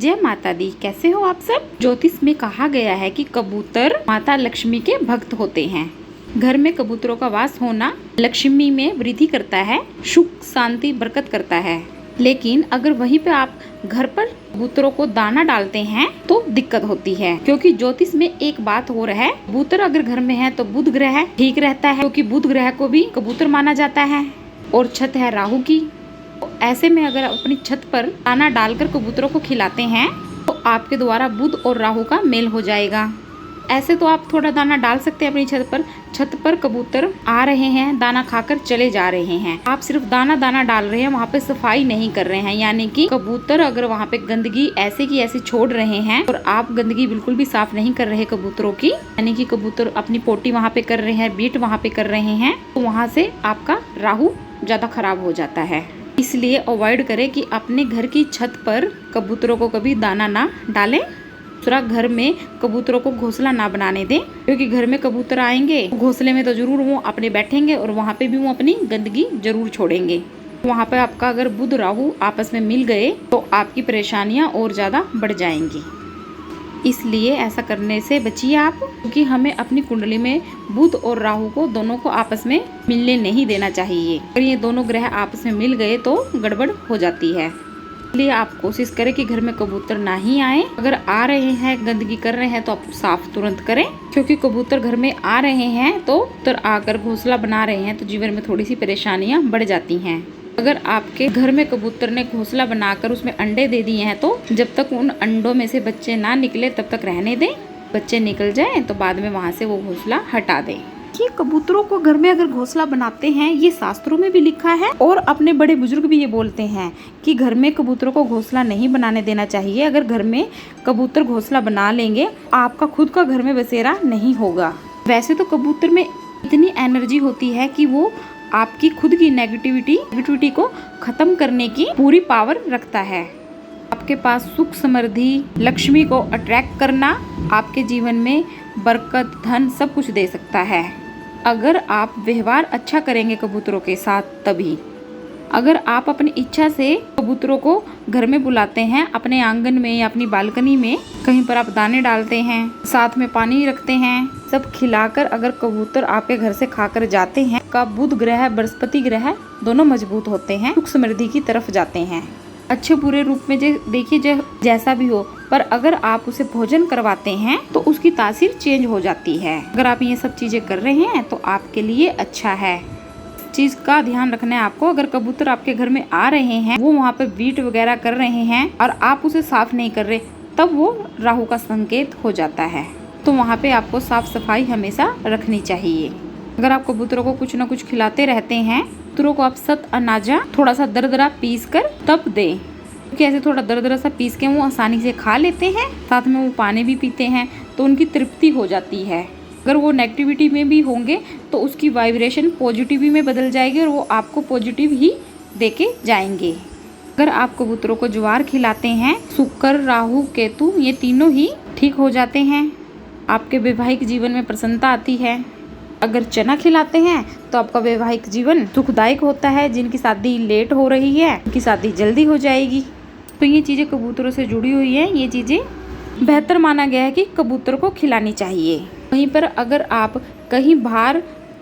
जय माता दी। कैसे हो आप सब। ज्योतिष में कहा गया है कि कबूतर माता लक्ष्मी के भक्त होते हैं। घर में कबूतरों का वास होना लक्ष्मी में वृद्धि करता है, सुख शांति बरकत करता है। लेकिन अगर वहीं पे आप घर पर कबूतरों को दाना डालते हैं तो दिक्कत होती है, क्योंकि ज्योतिष में एक बात हो रहा है, कबूतर अगर घर में है तो बुध ग्रह ठीक रहता है, क्योंकि बुध ग्रह को भी कबूतर माना जाता है और छत है राहु की। ऐसे में अगर आप अपनी छत पर दाना डालकर कबूतरों को खिलाते हैं तो आपके द्वारा बुध और राहु का मेल हो जाएगा। ऐसे तो आप थोड़ा दाना डाल सकते हैं अपनी छत पर कबूतर आ रहे हैं, दाना खाकर चले जा रहे हैं। आप सिर्फ दाना डाल रहे हैं, वहाँ पे सफाई नहीं कर रहे हैं। यानी कि कबूतर अगर वहाँ पे गंदगी ऐसे की ऐसे छोड़ रहे हैं और आप गंदगी बिल्कुल भी साफ नहीं कर रहे कबूतरों की, यानी कि कबूतर अपनी पोटी वहाँ पे कर रहे हैं, बीट वहाँ पे कर रहे हैं, तो वहाँ से आपका राहु ज्यादा खराब हो जाता है। इसलिए अवॉइड करें कि अपने घर की छत पर कबूतरों को कभी दाना ना डालें। दूसरा, घर में कबूतरों को घोंसला ना बनाने दें, क्योंकि घर में कबूतर आएंगे घोंसले में तो जरूर वो अपने बैठेंगे और वहाँ पे भी वो अपनी गंदगी जरूर छोड़ेंगे। वहाँ पे आपका अगर बुध राहु आपस में मिल गए तो आपकी परेशानियां और ज्यादा बढ़ जाएंगी। इसलिए ऐसा करने से बचिए आप, क्योंकि हमें अपनी कुंडली में बुध और राहु को दोनों को आपस में मिलने नहीं देना चाहिए। अगर ये दोनों ग्रह आपस में मिल गए तो गड़बड़ हो जाती है। इसलिए आप कोशिश करें कि घर में कबूतर ना ही आए। अगर आ रहे हैं गंदगी कर रहे हैं तो आप साफ तुरंत करें, क्योंकि कबूतर घर में आ रहे हैं तो कबूतर आकर घोंसला बना रहे हैं तो जीवन में थोड़ी सी परेशानियां बढ़ जाती हैं। अगर आपके घर में कबूतर ने घोंसला बनाकर उसमें अंडे दे दिए हैं तो जब तक उन अंडों में से बच्चे ना निकले तब तक रहने दें। बच्चे निकल जाएं तो बाद में वहां से वो घोंसला हटा दें। कि कबूतरों को घर में अगर घोंसला बनाते हैं, ये शास्त्रों में भी लिखा है और अपने बड़े बुजुर्ग भी ये बोलते हैं कि घर में कबूतरों को घोंसला नहीं बनाने देना चाहिए। अगर घर में कबूतर घोंसला बना लेंगे आपका खुद का घर में बसेरा नहीं होगा। वैसे तो कबूतर में इतनी एनर्जी होती है कि वो आपकी खुद की नेगेटिविटी को खत्म करने की पूरी पावर रखता है। आपके पास सुख समृद्धि लक्ष्मी को अट्रैक्ट करना, आपके जीवन में बरकत धन सब कुछ दे सकता है, अगर आप व्यवहार अच्छा करेंगे कबूतरों के साथ तभी। अगर आप अपनी इच्छा से कबूतरों को घर में बुलाते हैं, अपने आंगन में या अपनी बालकनी में कहीं पर आप दाने डालते हैं, साथ में पानी रखते हैं, सब खिलाकर अगर कबूतर आपके घर से खाकर जाते हैं, का बुध ग्रह बृहस्पति ग्रह दोनों मजबूत होते हैं, सुख समृद्धि की तरफ जाते हैं। अच्छे बुरे रूप में देखिए जैसा भी हो, पर अगर आप उसे भोजन करवाते हैं तो उसकी तासीर चेंज हो जाती है। अगर आप ये सब चीजें कर रहे हैं तो आपके लिए अच्छा है। चीज का ध्यान रखना है आपको। अगर कबूतर आपके घर में आ रहे हैं, वो वहाँ पे बीट वगैरह कर रहे हैं और आप उसे साफ नहीं कर रहे, तब वो राहु का संकेत हो जाता है। तो वहाँ पे आपको साफ सफाई हमेशा रखनी चाहिए। अगर आप कबूतरों को कुछ न कुछ खिलाते रहते हैं, कबूतरों को आप सत अनाजा थोड़ा सा दरदरा पीस कर तब दें, क्योंकि ऐसे थोड़ा दरदरा सा पीस के वो आसानी से खा लेते हैं, साथ में वो पानी भी पीते हैं तो उनकी तृप्ति हो जाती है। अगर वो नेगेटिविटी में भी होंगे तो उसकी वाइब्रेशन पॉजिटिव में बदल जाएगी और वो आपको पॉजिटिव ही देके जाएंगे। अगर आप कबूतरों को ज्वार खिलाते हैं, शुक्र राहु केतु ये तीनों ही ठीक हो जाते हैं, आपके वैवाहिक जीवन में प्रसन्नता आती है। अगर चना खिलाते हैं तो आपका वैवाहिक जीवन सुखदायक होता है। जिनकी शादी लेट हो रही है उनकी शादी जल्दी हो जाएगी। तो ये चीज़ें कबूतरों से जुड़ी हुई हैं, ये चीज़ें बेहतर माना गया है कि कबूतर को खिलानी चाहिए। वहीं पर अगर आप कहीं बाहर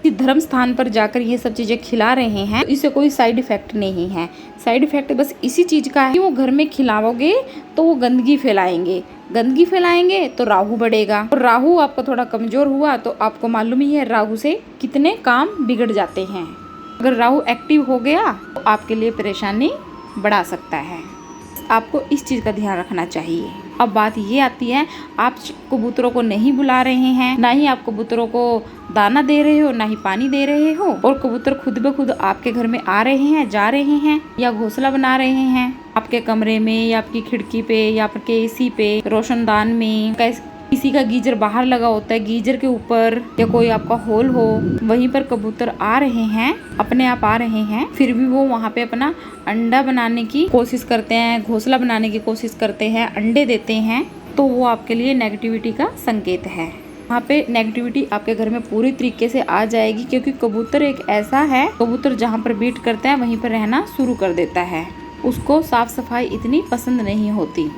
धर्म स्थान पर जाकर ये सब चीज़ें खिला रहे हैं तो इससे कोई साइड इफेक्ट नहीं है। साइड इफेक्ट बस इसी चीज़ का है कि वो घर में खिलाओगे तो वो गंदगी फैलाएंगे तो राहु बढ़ेगा, और राहु आपका थोड़ा कमजोर हुआ तो आपको मालूम ही है राहु से कितने काम बिगड़ जाते हैं। अगर राहु एक्टिव हो गया तो आपके लिए परेशानी बढ़ा सकता है। आपको इस चीज़ का ध्यान रखना चाहिए। अब बात ये आती है, आप कबूतरों को नहीं बुला रहे हैं, ना ही आप कबूतरों को दाना दे रहे हो, ना ही पानी दे रहे हो, और कबूतर खुद ब खुद आपके घर में आ रहे हैं, जा रहे हैं या घोंसला बना रहे हैं आपके कमरे में या आपकी खिड़की पे या आपके एसी पे, रोशनदान में, किसी का गीजर बाहर लगा होता है, गीजर के ऊपर या कोई आपका होल हो, वहीं पर कबूतर आ रहे हैं, अपने आप आ रहे हैं, फिर भी वो वहाँ पे अपना अंडा बनाने की कोशिश करते हैं, घोंसला बनाने की कोशिश करते हैं, अंडे देते हैं, तो वो आपके लिए नेगेटिविटी का संकेत है। वहाँ पे नेगेटिविटी आपके घर में पूरी तरीके से आ जाएगी, क्योंकि कबूतर एक ऐसा है, कबूतर जहाँ पर बीट करता है वहीं पर रहना शुरू कर देता है। उसको साफ सफाई इतनी पसंद नहीं होती।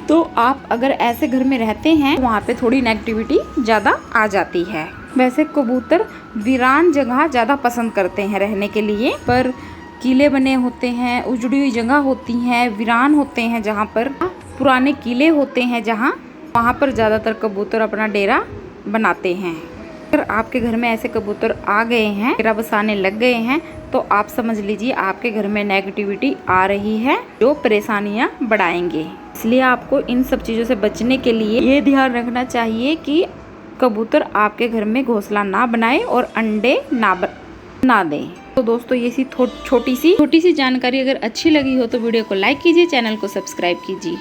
तो आप अगर ऐसे घर में रहते हैं वहाँ पे थोड़ी नेगेटिविटी ज़्यादा आ जाती है। वैसे कबूतर वीरान जगह ज़्यादा पसंद करते हैं रहने के लिए, पर किले बने होते हैं, उजड़ी हुई जगह होती हैं, वीरान होते हैं जहाँ पर पुराने किले होते हैं जहाँ, वहाँ पर ज़्यादातर कबूतर अपना डेरा बनाते हैं। अगर आपके घर में ऐसे कबूतर आ गए हैं, डेरा बसाने लग गए हैं, तो आप समझ लीजिए आपके घर में नेगेटिविटी आ रही है जो परेशानियां बढ़ाएंगे। इसलिए आपको इन सब चीज़ों से बचने के लिए ये ध्यान रखना चाहिए कि कबूतर आपके घर में घोंसला ना बनाए और अंडे ना दें। तो दोस्तों ये छोटी सी जानकारी अगर अच्छी लगी हो तो वीडियो को लाइक कीजिए, चैनल को सब्सक्राइब कीजिए।